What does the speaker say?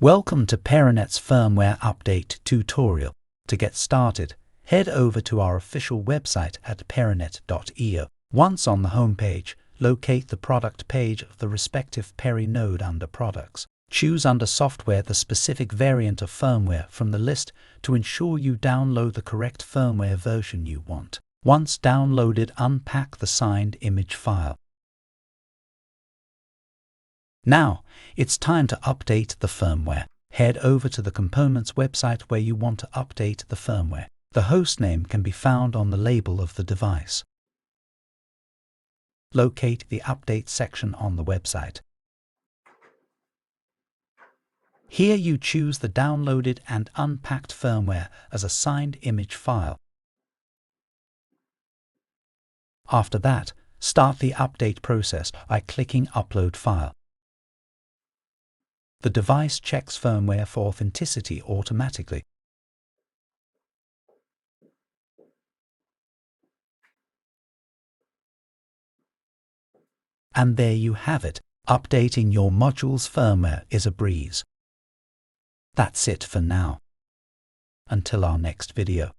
Welcome to Perinet's firmware update tutorial. To get started, head over to our official website at perinet.io. Once on the home page, locate the product page of the respective periNODE under Products. Choose under Software the specific variant of firmware from the list to ensure you download the correct firmware version you want. Once downloaded, unpack the signed image file. Now, it's time to update the firmware. Head over to the components website where you want to update the firmware. The hostname can be found on the label of the device. Locate the Update section on the website. Here you choose the downloaded and unpacked firmware as a signed image file. After that, start the update process by clicking Upload File. The device checks firmware for authenticity automatically. And there you have it. Updating your module's firmware is a breeze. That's it for now. Until our next video.